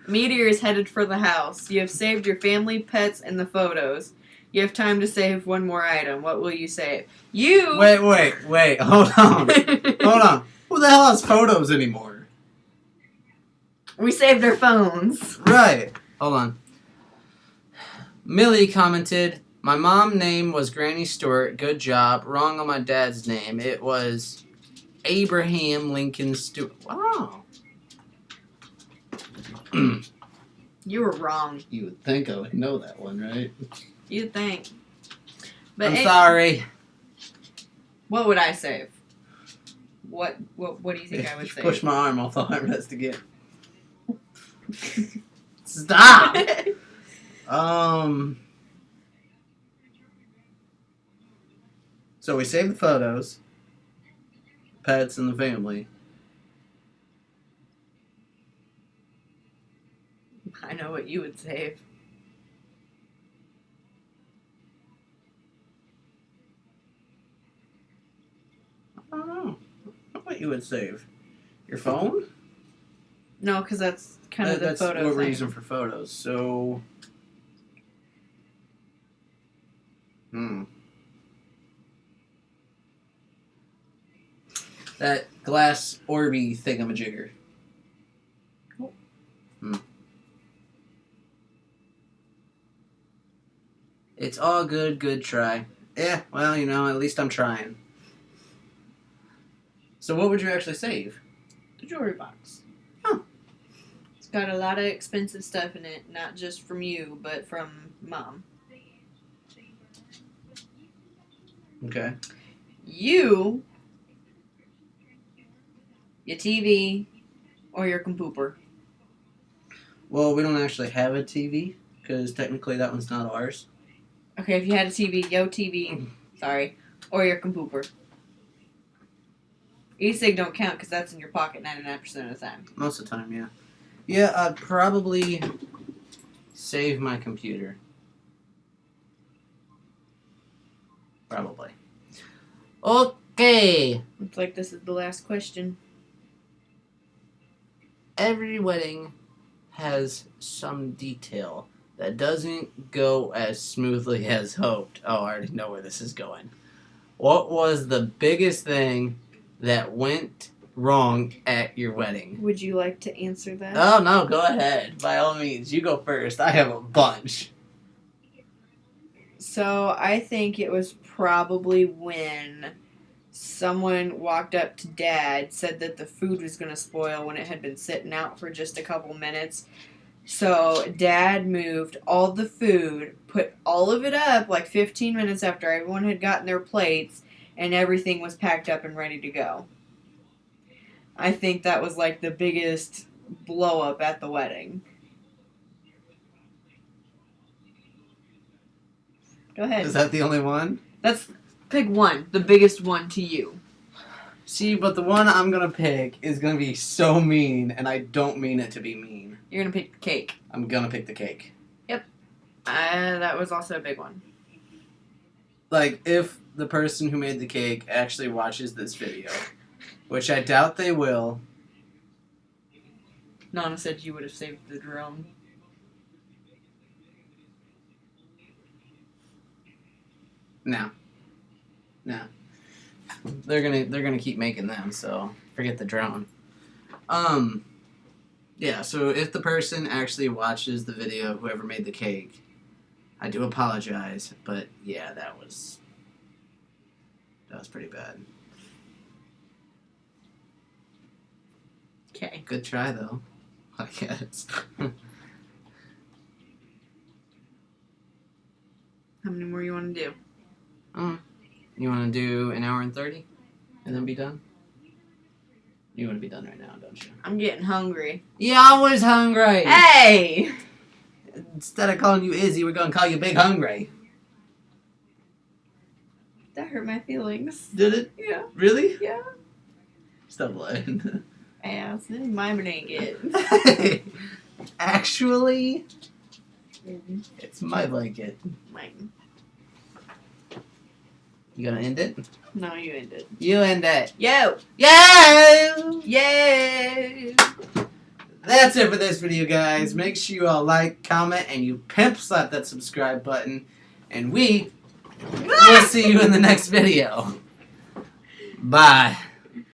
Meteor is headed for the house. You have saved your family, pets, and the photos. You have time to save one more item. What will you save? You... Wait. Hold on. Hold on. Who the hell has photos anymore? We saved our phones. Right. Hold on. Millie commented, my mom's name was Granny Stewart. Good job. Wrong on my dad's name. It was Abraham Lincoln Stewart. Wow. You were wrong. You would think I would know that one, right? You'd think. But I'm sorry. What would I save? What do you think I would save? Push my arm off the armrest again. Stop! So we saved the photos, pets, and the family. I know what you would save. I don't know. What you would save? Your phone? No, because that's kind of the that's photo what thing. we're using for photos. So, that glass Orby thingamajigger. Oh. It's all good. Good try. Yeah. Well, you know, at least I'm trying. So, what would you actually save? The jewelry box. Huh. It's got a lot of expensive stuff in it, not just from you, but from Mom. Okay. Your TV, or your computer. Well, we don't actually have a TV because technically that one's not ours. Okay, if you had a TV, your TV, sorry, or your computer. E-cig don't count because that's in your pocket 99% of the time. Most of the time, yeah. Yeah, I'd probably save my computer. Probably. Okay. Looks like this is the last question. Every wedding has some detail that doesn't go as smoothly as hoped. Oh, I already know where this is going. What was the biggest thing that went wrong at your wedding? Would you like to answer that? Oh, no, go ahead. By all means, you go first. I have a bunch. So, I think it was probably when someone walked up to Dad, said that the food was going to spoil when it had been sitting out for just a couple minutes. So, Dad moved all the food, put all of it up like 15 minutes after everyone had gotten their plates, and everything was packed up and ready to go. I think that was like the biggest blow up at the wedding. Go ahead. Is that the only one? Pick one, the biggest one to you. See, but the one I'm going to pick is going to be so mean, and I don't mean it to be mean. You're going to pick the cake. I'm going to pick the cake. Yep. That was also a big one. Like, if the person who made the cake actually watches this video, which I doubt they will. Nana said you would have saved the drone. No. They're gonna keep making them, so forget the drone. Yeah, so if the person actually watches the video, whoever made the cake, I do apologize, but yeah, that was pretty bad. Okay. Good try though, I guess. How many more you want to do? You want to do an hour and 30 and then be done? You want to be done right now, don't you? I'm getting hungry. Yeah, I was hungry. Hey! Instead of calling you Izzy, we're going to call you Big Hungry. That hurt my feelings. Did it? Yeah. Really? Yeah. Stop lying. Ass. My blanket. Actually, it's my blanket. Mine. You gonna end it? No, you ended. You end it. Yo! Yo! Yay! That's it for this video, guys. Make sure you all like, comment, and you pimp slap that subscribe button. And we will see you in the next video. Bye.